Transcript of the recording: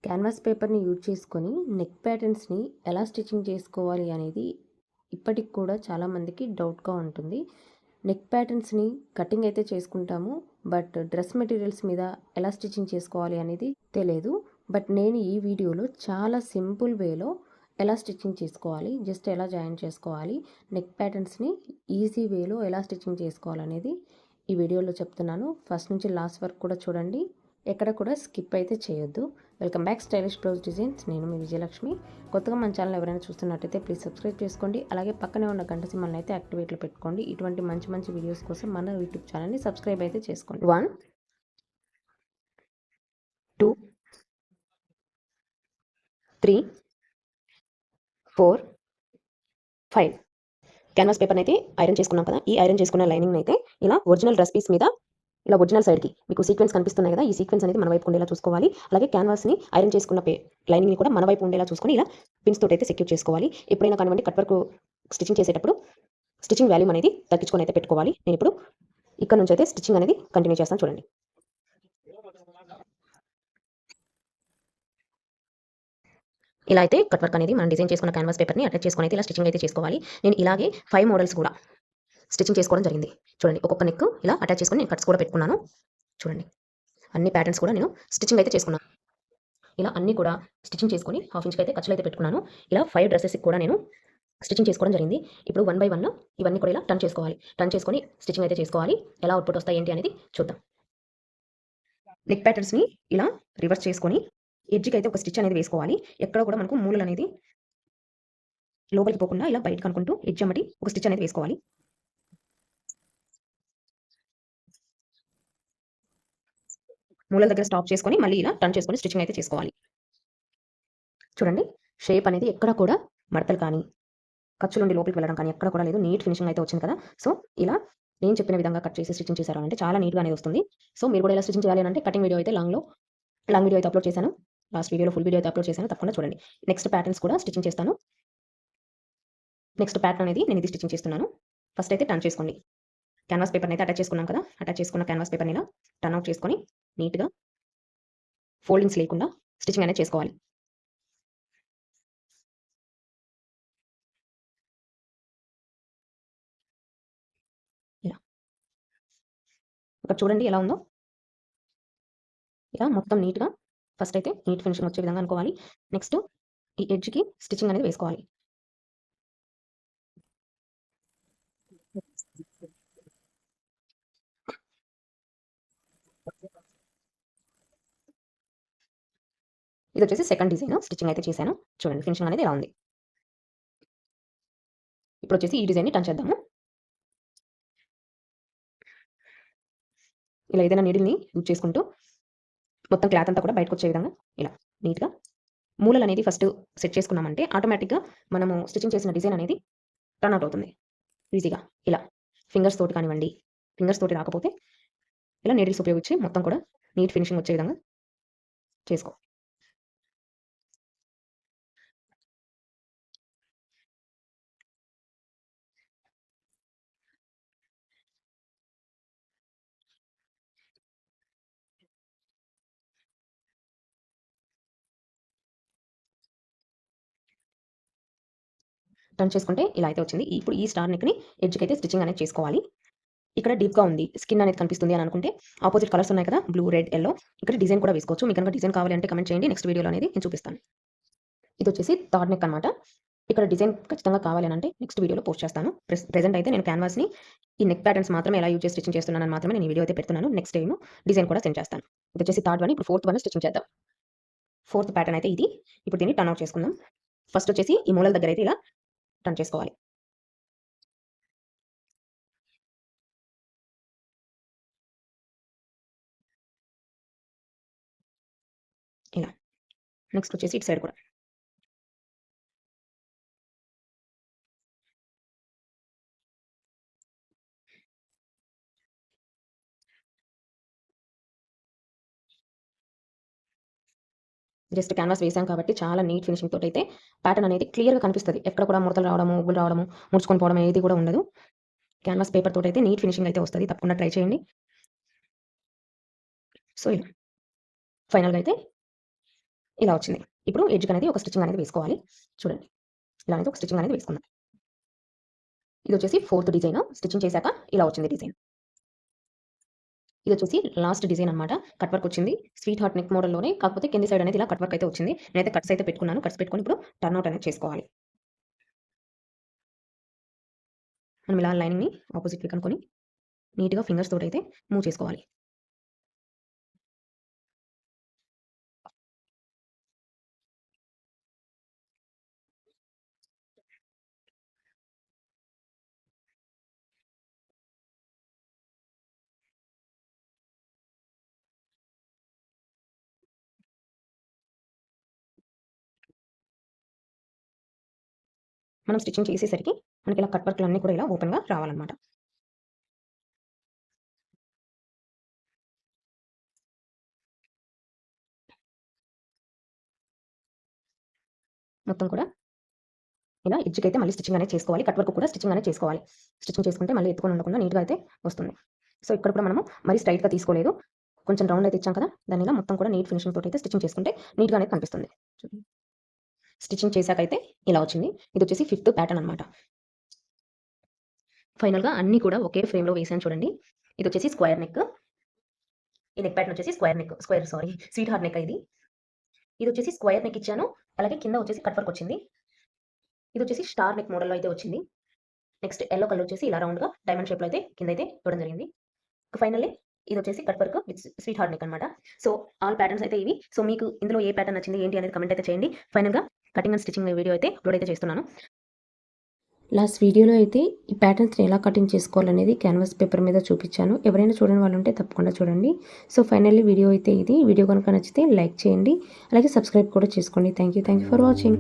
Canvas పేపర్ని use చేసుకొని neck ప్యాటర్న్స్ని ఎలా స్టిచ్చింగ్ చేసుకోవాలి అనేది ఇప్పటికి కూడా చాలామందికి డౌట్గా ఉంటుంది. నెక్ ప్యాటర్న్స్ని కటింగ్ అయితే చేసుకుంటాము, బట్ డ్రెస్ మెటీరియల్స్ మీద ఎలా స్టిచ్చింగ్ చేసుకోవాలి అనేది తెలియదు. బట్ నేను ఈ వీడియోలో చాలా సింపుల్ వేలో ఎలా స్టిచ్చింగ్ చేసుకోవాలి, జస్ట్ ఎలా జాయిన్ చేసుకోవాలి, నెక్ ప్యాటర్న్స్ని ఈజీ వేలో ఎలా స్టిచ్చింగ్ చేసుకోవాలనేది ఈ వీడియోలో చెప్తున్నాను. ఫస్ట్ నుంచి లాస్ట్ వరకు కూడా చూడండి, ఎక్కడ కూడా స్కిప్ అయితే చేయొద్దు. Welcome back stylish blouse designs. నేను మీ విజయలక్ష్మి. కొత్తగా మన ఛానల్ ఎవరైనా చూస్తున్నట్టయితే ప్లీజ్ సబ్స్క్రైబ్ చేసుకోండి. అలాగే పక్కనే ఉన్న గంట సింబల్ని అయితే యాక్టివేట్లో పెట్టుకోండి. ఇటువంటి మంచి మంచి వీడియోస్ కోసం మన యూట్యూబ్ ఛానల్ని సబ్స్క్రైబ్ అయితే చేసుకోండి. 1 2 3 4 5 క్యాన్వాస్ పేపర్ని అయితే ఐరన్ చేసుకున్నాం కదా. ఈ ఐరన్ చేసుకున్న లైనింగ్ అయితే ఇలా ఒరిజినల్ డ్రెస్ పీస్ మీద ఇలా ఒరిజినల్ సైడ్కి మీకు సీక్వెన్స్ కనిపిస్తున్నాయి కదా, ఈ సీక్వెన్స్ అనేది మన వైపు ఉండేలా చూసుకోవాలి. అలాగే క్యాన్వాస్ని ఐరన్ చేసుకున్న లైనింగ్ని కూడా మన వైపు ఉండేలా చూసుకొని ఇలా పిన్స్ తోటి అయితే సెక్యూర్ చేసుకోవాలి. ఎప్పుడైనా కానివ్వండి కట్ వర్క్ స్టిచ్చింగ్ చేసేటప్పుడు స్టిచ్చింగ్ వాల్యూమ్ అనేది తగ్గించుకొని అయితే పెట్టుకోవాలి. నేను ఇప్పుడు ఇక్కడ నుంచి అయితే స్టిచ్చింగ్ అనేది కంటిన్యూ చేస్తాను. చూడండి, ఇలా అయితే కట్ వర్క్ అనేది మనం డిజైన్ చేసుకున్న క్యాన్వాస్ పేపర్ని అటాచ్ చేసుకొని అయితే ఇలా స్టిచ్చింగ్ అయితే చేసుకోవాలి. నేను ఇలాగే 5 మోడల్స్ కూడా స్టిచ్చింగ్ చేసుకోవడం జరిగింది. చూడండి, ఒక్కొక్క నెక్ ఇలా అటాచ్ చేసుకొని నేను కట్స్ కూడా పెట్టుకున్నాను. చూడండి, అన్ని ప్యాటర్న్స్ కూడా నేను స్టిచ్చింగ్ అయితే చేసుకున్నాను. ఇలా అన్నీ కూడా స్టిచ్చింగ్ చేసుకొని హాఫ్ ఇంచ్కి అయితే ఖర్చులు అయితే పెట్టుకున్నాను. ఇలా 5 డ్రెస్సెస్కి కూడా నేను స్టిచ్చింగ్ చేసుకోవడం జరిగింది. ఇప్పుడు 1 బై 1 ఇవన్నీ కూడా ఇలా టర్న్ చేసుకోవాలి. టర్న్ చేసుకొని స్టిచ్చింగ్ అయితే చేసుకోవాలి. ఎలా అవుట్పుట్ వస్తాయి ఏంటి అనేది చూద్దాం. నెక్ ప్యాటర్న్స్ని ఇలా రివర్స్ చేసుకొని ఎడ్జ్కి అయితే ఒక స్టిచ్ అనేది వేసుకోవాలి. ఎక్కడ కూడా మనకు మూలలు అనేది లోపలికి పోకుండా ఇలా బయటకు అనుకుంటూ ఎడ్జ్ అమ్మటి ఒక స్టిచ్ అనేది వేసుకోవాలి. మూలల దగ్గర స్టాప్ చేసుకొని మళ్ళీ ఇలా టర్న్ చేసుకొని స్టిచ్చింగ్ అయితే చేసుకోవాలి. చూడండి, షేప్ అనేది ఎక్కడ కూడా మడతలు కానీ ఖర్చు నుండి లోపలికి వెళ్ళడం కానీ ఎక్కడ కూడా లేదు. నీట్ ఫినిషింగ్ అయితే వచ్చింది కదా. సో ఇలా నేను చెప్పిన విధంగా కట్ చేసి స్టిచ్చింగ్ చేశారు అంటే చాలా నీట్గా అనేది వస్తుంది. సో మీరు కూడా ఇలా స్టిచ్చింగ్ చేయాలి అంటే కటింగ్ వీడియో అయితే లాంగ్ వీడియో అయితే అప్లోడ్ చేశాను. లాస్ట్ వీడియోలో ఫుల్ వీడియో అయితే అప్లోడ్ చేశాను, తప్పకుండా చూడండి. నెక్స్ట్ ప్యాటర్న్స్ కూడా స్టిచ్చింగ్ చేస్తాను. నెక్స్ట్ ప్యాటర్న్ అనేది నేను ఇది స్టిచ్చింగ్ చేస్తున్నాను. ఫస్ట్ అయితే టర్న్ చేసుకోండి. క్యాన్వాస్ పేపర్ని అయితే అటాచ్ చేసుకున్నాం కదా. అటాచ్ చేసుకున్న క్యాన్వాస్ పేపర్ని ఇలా టర్న్ అవుట్ చేసుకొని నీట్గా ఫోల్డింగ్స్ లేకుండా స్టిచ్చింగ్ అనేది చేసుకోవాలి. ఇలా ఇక్కడ చూడండి ఎలా ఉందో. ఇలా మొత్తం నీట్గా ఫస్ట్ అయితే నీట్ ఫినిషింగ్ వచ్చే విధంగా అనుకోవాలి. నెక్స్ట్ ఈ ఎడ్జ్కి స్టిచ్చింగ్ అనేది వేసుకోవాలి. ఇది వచ్చేసి సెకండ్ డిజైన్ స్టిచ్చింగ్ అయితే చేశాను. చూడండి, ఫినిషింగ్ అనేది ఎలా ఉంది. ఇప్పుడు వచ్చేసి ఈ డిజైన్ని టర్న్ చేద్దాము. ఇలా ఏదైనా నీడిల్ని యూజ్ చేసుకుంటూ మొత్తం క్లాత్ అంతా కూడా బయటకు వచ్చే విధంగా ఇలా నీట్గా మూలలు అనేది ఫస్ట్ సెట్ చేసుకున్నామంటే ఆటోమేటిక్గా మనము స్టిచ్చింగ్ చేసిన డిజైన్ అనేది టర్న్ అవుట్ అవుతుంది ఈజీగా. ఇలా ఫింగర్స్ తోటి కానివ్వండి, ఫింగర్స్ తోటి రాకపోతే ఇలా నీడిల్స్ ఉపయోగించి మొత్తం కూడా నీట్ ఫినిషింగ్ వచ్చే విధంగా చేసుకో. టర్న్ చేసుకుంటే ఇలా అయితే వచ్చింది. ఇప్పుడు ఈ స్టార్ నెక్ని ఎడ్జ్కి అయితే స్టిచ్చింగ్ అనేది చేసుకోవాలి. ఇక్కడ డీప్గా ఉంది, స్కిన్ అనేది కనిపిస్తుంది అని అనుకుంటే ఆపోజిట్ కలర్స్ ఉన్నాయి కదా, బ్లూ, రెడ్, ఎల్లో, ఇక్కడ డిజైన్ కూడా వేసుకోవచ్చు. మీకు కనుక డిజైన్ కావాలి అంటే కమెంట్ చేయండి, నెక్స్ట్ వీడియోలో అనేది నేను చూపిస్తాను. ఇది వచ్చేసి థర్డ్ నెక్ అనమాట. ఇక్కడ డిజైన్ ఖచ్చితంగా కావాలి అంటే నెక్స్ట్ వీడియోలో పోస్ట్ చేస్తాను. ప్రెజెంట్ అయితే నేను క్యాన్వాస్ని ఈ నెక్ ప్యాటర్న్స్ మాత్రమే ఎలా యూజ్ చేసి స్టిచ్చింగ్ చేస్తున్నాను మాత్రమే నేను వీడియో అయితే పెడుతున్నాను. నెక్స్ట్ టైం డిజైన్ కూడా సెండ్ చేస్తాను. ఇది వచ్చేసి థర్డ్ వన్. ఇప్పుడు ఫోర్త్ వన్ స్టిచ్చింగ్ చేద్దాం. ఫోర్త్ ప్యాటర్న్ అయితే ఇది. ఇప్పుడు దీన్ని టర్న్ అవుట్ చేసుకుందాం. ఫస్ట్ వచ్చేసి ఈ మూలల దగ్గర అయితే ఇలా టర్న్ చేసుకోవాలి. ఇలా నెక్స్ట్ వచ్చేసి ఇటు సైడ్ కూడా జస్ట్ క్యాన్వాస్ వేసాం కాబట్టి చాలా నీట్ ఫినిషింగ్ తోటి అయితే ప్యాటర్న్ అనేది క్లియర్గా కనిపిస్తుంది. ఎక్కడ కూడా ముడతలు రావడము, ఉగ్గులు రావడము, ముడుచుకొని పోవడం ఏది కూడా ఉండదు. క్యాన్వాస్ పేపర్ తోటి అయితే నీట్ ఫినిషింగ్ అయితే వస్తుంది. తప్పకుండా ట్రై చేయండి. సో ఇలా ఫైనల్గా అయితే ఇలా వచ్చింది. ఇప్పుడు ఎడ్జ్‌కి అనేది ఒక స్టిచ్చింగ్ అనేది వేసుకోవాలి. చూడండి. ఇలా అనేది ఒక స్టిచ్చింగ్ అనేది వేసుకుందాం. ఇది వచ్చేసి 4థ్ డిజైన్. స్టిచ్చింగ్ చేశాక ఇలా వచ్చింది డిజైన్. ఇది వచ్చేసి లాస్ట్ డిజైన్ అనమాట. కట్ వర్క్ వచ్చింది. స్వీట్ హార్ట్ నెక్ మోడల్‌లోనే కాకపోతే కింది సైడ్ అనేది ఇలా కట్ వర్క్ అయితే వచ్చింది. నేనైతే కట్స్ అయితే పెట్టుకున్నాను. కట్స్ పెట్టుకొని ఇప్పుడు టర్న్ అవుట్ అనేది చేసుకోవాలి. మనం ఇలా లైనింగ్‌ని ఆపోజిట్‌వి కనుక్కొని నీట్‌గా ఫింగర్స్ తోటైతే మూవ్ చేసుకోవాలి. మనం స్టిచ్చింగ్ చేసేసరికి మనకి ఇలా కట్ వర్క్‌లన్నీ కూడా ఇలా ఓపెన్‌గా రావాలన్నమాట. మొత్తం కూడా ఇలా ఎడ్జ్‌కైతే మళ్ళీ స్టిచ్చింగ్ అనేది చేసుకోవాలి. కట్ వర్క్ కూడా స్టిచ్చింగ్ అనేది చేసుకోవాలి. స్టిచ్చింగ్ చేసుకుంటే మళ్ళీ ఎత్తుకొని ఉండకుండా నీట్‌గా అయితే వస్తుంది. సో, ఇక్కడ కూడా మనము మరీ స్ట్రెయిట్‌గా తీసుకోలేదు. కొంచెం రౌండ్ అయితే ఇచ్చాం కదా! దాన్ని ఇలా మొత్తం కూడా నీట్ ఫినిషింగ్ తోటైతే స్టిచ్చింగ్ చేసుకుంటే నీట్‌గా అనేది కనిపిస్తుంది. చూడండి. స్టిచ్చింగ్ చేశాకైతే ఇలా వచ్చింది. ఇదొచ్చేసి 5థ్ ప్యాటర్న్ అనమాట. ఫైనల్‌గా అన్నీ కూడా ఒకే ఫ్రేమ్‌లో వేసాను చూడండి. ఇదొచ్చేసి స్క్వేర్ నెక్. ఈ నెక్ ప్యాటర్న్ వచ్చేసి స్వీట్ హార్ట్ నెక్ ఇది. ఇదొచ్చేసి స్క్వేర్ నెక్ ఇచ్చాను. అలాగే కింద వచ్చేసి కట్ వర్క్ వచ్చింది. ఇదొచ్చేసి స్టార్ నెక్ మోడల్‌లో అయితే వచ్చింది. నెక్స్ట్ యెల్లో కలర్ వచ్చేసి ఇలా రౌండ్‌గా డైమండ్ షేప్‌లో అయితే కిందైతే ఇవ్వడం జరిగింది. ఫైనల్లీ ఇదొచ్చేసి cut work with sweet heart neck అనమాట. సో, ఆల్ ప్యాటర్న్స్ అయితే ఇవి. సో, మీకు ఇందులో ఏ ప్యాటర్న్ నచ్చింది ఏంటి అనేది కామెంట్ అయితే చేయండి. ఫైనల్‌గా కటింగ్ అండ్ స్టిచ్చింగ్ వీడియో అయితే అప్‌లోడ్ అయితే చేస్తున్నాను. లాస్ట్ వీడియోలో అయితే ఈ ప్యాటర్న్స్ని ఎలా కటింగ్ చేసుకోవాలనేది క్యాన్వాస్ పేపర్ మీద చూపించాను. ఎవరైనా చూడని వాళ్ళు ఉంటే తప్పకుండా చూడండి. సో, ఫైనల్లీ వీడియో అయితే ఇది. వీడియో కనుక నచ్చితే లైక్ చేయండి. అలాగే సబ్స్క్రైబ్ కూడా చేసుకోండి. Thank you for watching.